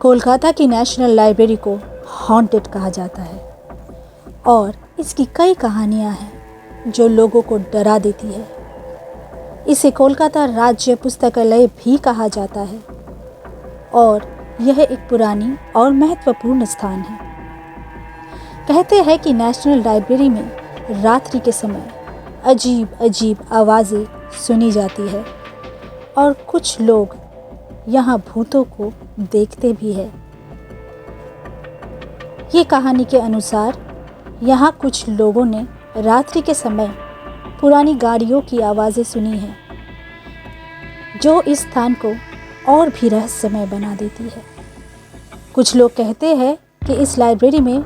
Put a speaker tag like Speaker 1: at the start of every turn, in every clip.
Speaker 1: कोलकाता की national library को haunted कहा जाता है और इसकी कई कहानियां हैं जो लोगों को डरा देती है। इसे कोलकाता राज्य पुस्तकालय भी कहा जाता है और यह एक पुरानी और महत्वपूर्ण स्थान है। कहते हैं कि नेशनल लाइब्रेरी में रात्रि के समय अजीब अजीब आवाज़ें सुनी जाती है और कुछ लोग यहाँ भूतों को देखते भी है। ये कहानी के अनुसार यहाँ कुछ लोगों ने रात्रि के समय पुरानी गाड़ियों की आवाज़ें सुनी हैं जो इस स्थान को और भी रहस्यमय बना देती है। कुछ लोग कहते हैं कि इस लाइब्रेरी में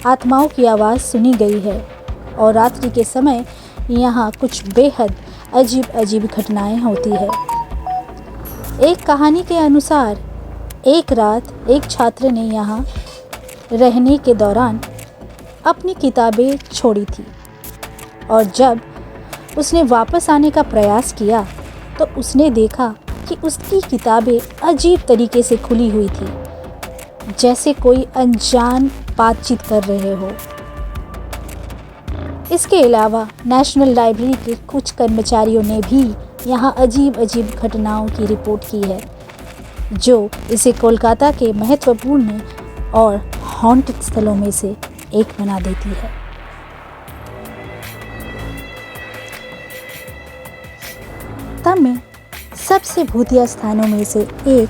Speaker 1: आत्माओं की आवाज़ सुनी गई है और रात्रि के समय यहाँ कुछ बेहद अजीब अजीब घटनाएं होती है। एक कहानी के अनुसार एक रात एक छात्र ने यहाँ रहने के दौरान अपनी किताबें छोड़ी थी और जब उसने वापस आने का प्रयास किया तो उसने देखा कि उसकी किताबें अजीब तरीके से खुली हुई थी, जैसे कोई अनजान बातचीत कर रहे हो। इसके अलावा नेशनल लाइब्रेरी के कुछ कर्मचारियों ने भी यहाँ अजीब अजीब घटनाओं की रिपोर्ट की है जो इसे कोलकाता के महत्वपूर्ण और हॉन्टेड स्थलों में से एक बना देती है। तब में सबसे भूतिया स्थानों में से एक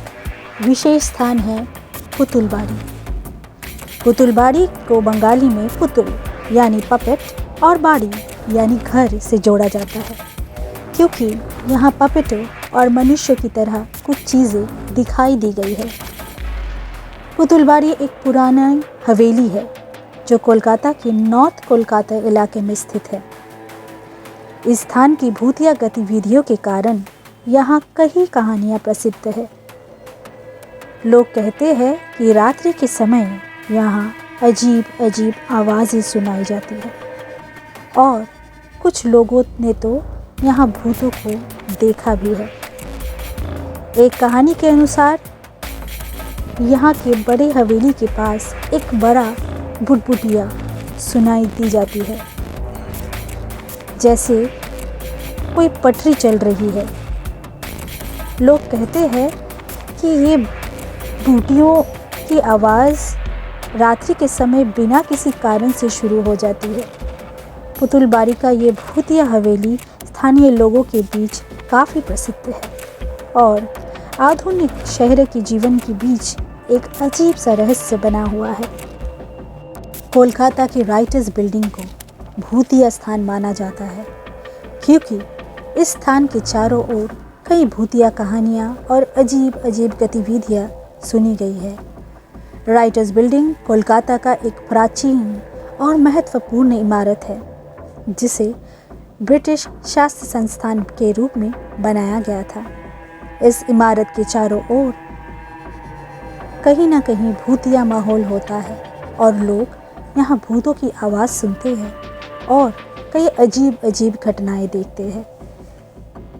Speaker 1: विशेष स्थान है पुतुलबाड़ी। पुतुलबाड़ी को बंगाली में पुतुल यानी पपेट और बाड़ी यानी घर से जोड़ा जाता है, क्योंकि यहाँ पपेटों और मनुष्य की तरह कुछ चीज़ें दिखाई दी गई है। पुतुलबाड़ी एक पुराना हवेली है जो कोलकाता के नॉर्थ कोलकाता इलाके में स्थित है। इस स्थान की भूतिया गतिविधियों के कारण यहाँ कई कहानियाँ प्रसिद्ध है। लोग कहते हैं कि रात्रि के समय यहाँ अजीब अजीब आवाज़ें सुनाई जाती है और कुछ लोगों ने तो यहाँ भूतों को देखा भी है। एक कहानी के अनुसार यहाँ के बड़े हवेली के पास एक बड़ा बुटबुटिया सुनाई दी जाती है, जैसे कोई पटरी चल रही है। लोग कहते हैं कि ये बूटियों की आवाज़ रात्रि के समय बिना किसी कारण से शुरू हो जाती है। पुतुलबाड़ी का ये भूतिया हवेली स्थानीय लोगों के बीच काफ़ी प्रसिद्ध है और आधुनिक शहर के जीवन के बीच एक अजीब सा रहस्य बना हुआ है। कोलकाता की राइटर्स बिल्डिंग को भूतिया स्थान माना जाता है क्योंकि इस स्थान के चारों ओर कई भूतिया कहानियाँ और अजीब अजीब गतिविधियाँ सुनी गई है। राइटर्स बिल्डिंग कोलकाता का एक प्राचीन और महत्वपूर्ण इमारत है जिसे ब्रिटिश शास्त्र संस्थान के रूप में बनाया गया था। इस इमारत के चारों ओर कहीं ना कहीं भूतिया माहौल होता है और लोग यहाँ भूतों की आवाज़ सुनते हैं और कई अजीब अजीब घटनाएं देखते हैं।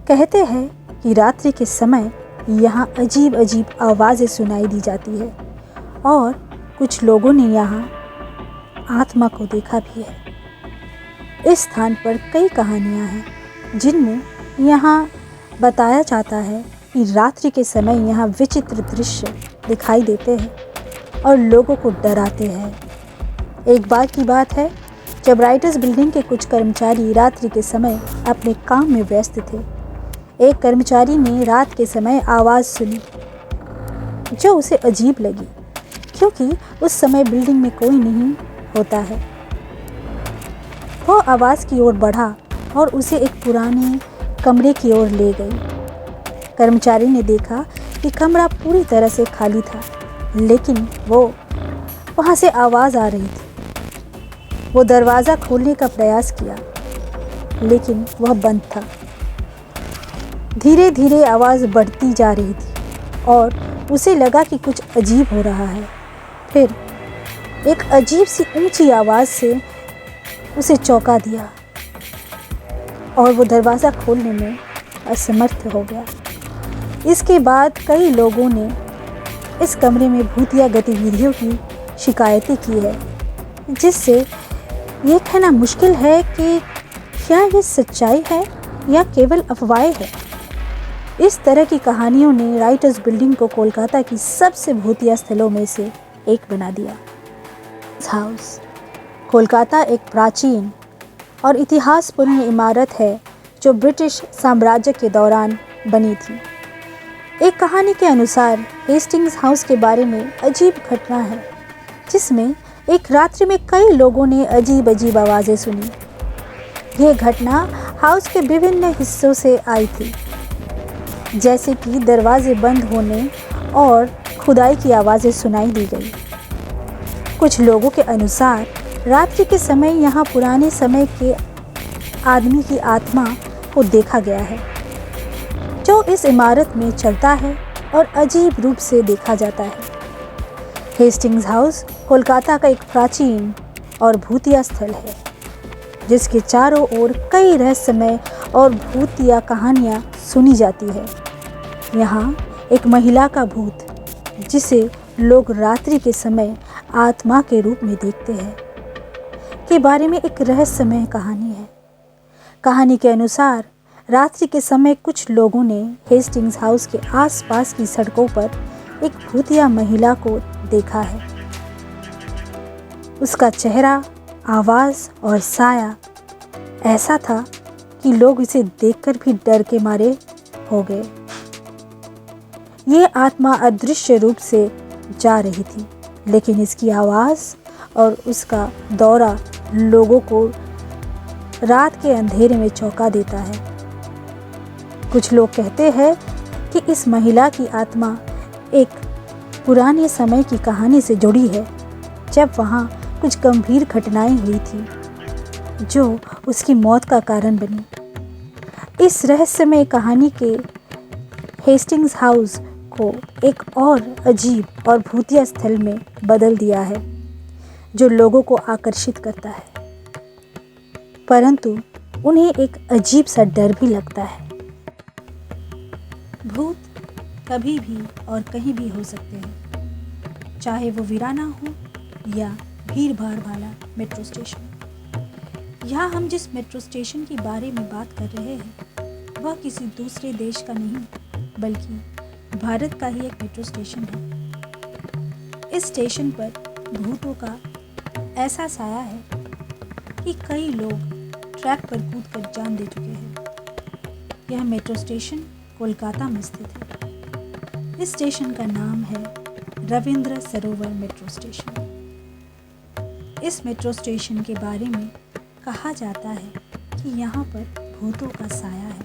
Speaker 1: कहते हैं कि रात्रि के समय यहाँ अजीब अजीब आवाज़ें सुनाई दी जाती है और कुछ लोगों ने यहाँ आत्मा को देखा भी है। इस स्थान पर कई कहानियाँ हैं जिनमें यहाँ बताया जाता है कि रात्रि के समय यहाँ विचित्र दृश्य दिखाई देते हैं और लोगों को डराते हैं। एक बार की बात है जब राइटर्स बिल्डिंग के कुछ कर्मचारी रात्रि के समय अपने काम में व्यस्त थे। एक कर्मचारी ने रात के समय आवाज़ सुनी जो उसे अजीब लगी क्योंकि उस समय बिल्डिंग में कोई नहीं होता है। वो आवाज़ की ओर बढ़ा और उसे एक पुराने कमरे की ओर ले गई। कर्मचारी ने देखा कि कमरा पूरी तरह से खाली था, लेकिन वहाँ से आवाज़ आ रही थी। वो दरवाज़ा खोलने का प्रयास किया, लेकिन वह बंद था। धीरे धीरे आवाज़ बढ़ती जा रही थी और उसे लगा कि कुछ अजीब हो रहा है। फिर एक अजीब सी ऊंची आवाज़ से उसे चौंका दिया और वो दरवाज़ा खोलने में असमर्थ हो गया। इसके बाद कई लोगों ने इस कमरे में भूतिया गतिविधियों की शिकायतें की है, जिससे ये कहना मुश्किल है कि क्या ये सच्चाई है या केवल अफवाहें है। इस तरह की कहानियों ने राइटर्स बिल्डिंग को कोलकाता की सबसे भूतिया स्थलों में से एक बना दिया। हाउस कोलकाता एक प्राचीन और इतिहासपूर्ण इमारत है जो ब्रिटिश साम्राज्य के दौरान बनी थी। एक कहानी के अनुसार हेस्टिंग्स हाउस के बारे में अजीब घटना है, जिसमें एक रात्रि में कई लोगों ने अजीब अजीब आवाज़ें सुनी। यह घटना हाउस के विभिन्न हिस्सों से आई थी, जैसे कि दरवाजे बंद होने और खुदाई की आवाज़ें सुनाई दी गई। कुछ लोगों के अनुसार रात्रि के समय यहाँ पुराने समय के आदमी की आत्मा को देखा गया है, जो इस इमारत में चलता है और अजीब रूप से देखा जाता है। हेस्टिंग्स हाउस कोलकाता का एक प्राचीन और भूतिया स्थल है, जिसके चारों ओर कई रहस्यमय और भूतिया कहानियाँ सुनी जाती है। यहाँ एक महिला का भूत, जिसे लोग रात्रि के समय आत्मा के रूप में देखते हैं, के बारे में एक रहस्यमय कहानी है। कहानी के अनुसार रात्रि के समय कुछ लोगों ने हेस्टिंग्स हाउस के आसपास की सड़कों पर एक भूतिया महिला को देखा है। उसका चेहरा, आवाज़ और साया ऐसा था कि लोग इसे देखकर भी डर के मारे हो गए। ये आत्मा अदृश्य रूप से जा रही थी, लेकिन इसकी आवाज़ और उसका दौरा लोगों को रात के अंधेरे में चौंका देता है। कुछ लोग कहते हैं कि इस महिला की आत्मा एक पुराने समय की कहानी से जुड़ी है, जब वहाँ कुछ गंभीर घटनाएं हुई थी जो उसकी मौत का कारण बनी। इस रहस्यमय कहानी के हेस्टिंग्स हाउस को एक और अजीब और भूतिया स्थल में बदल दिया है, जो लोगों को आकर्षित करता है, परंतु उन्हें एक अजीब सा डर भी लगता है। भूत कभी भी और कहीं भी हो सकते हैं, चाहे वो वीराना हो या भीड़ भाड़ वाला मेट्रो स्टेशन। यहाँ हम जिस मेट्रो स्टेशन के बारे में बात कर रहे हैं, वह किसी दूसरे देश का नहीं, बल्कि भारत का ही एक मेट्रो स्टेशन है। इस स्टेशन पर भूतों का ऐसा साया है कि कई लोग ट्रैक पर कूदकर जान दे चुके हैं। यह मेट्रो स्टेशन कोलकाता में स्थित है। इस स्टेशन का नाम है रविंद्र सरोवर मेट्रो स्टेशन। इस मेट्रो स्टेशन के बारे में कहा जाता है कि यहाँ पर भूतों का साया है।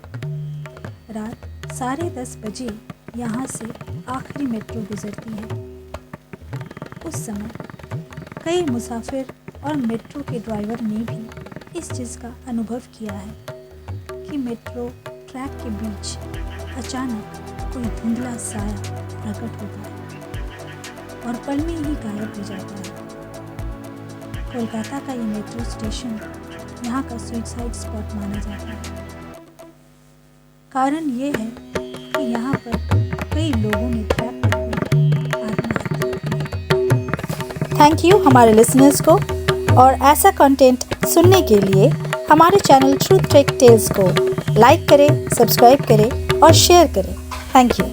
Speaker 1: रात 10:30 बजे यहाँ से आखिरी मेट्रो गुजरती है। उस समय कई मुसाफिर और मेट्रो के ड्राइवर ने भी इस चीज़ का अनुभव किया है कि मेट्रो ट्रैक के बीच अचानक कोई धुंधला साया प्रकट होता है और पल में ही गायब हो जाता है। कोलकाता का ये मेट्रो स्टेशन यहाँ का सुसाइड स्पॉट माना जाता है। कारण ये है कि यहाँ पर कई लोगों ने ट्रैक पर आत्महत्या की। थैंक यू हमारे लिसनर्स को, और ऐसा कंटेंट सुनने के लिए हमारे चैनल ट्रूथ टेक टेल्स को लाइक करें, सब्सक्राइब करें और शेयर करें। Thank you.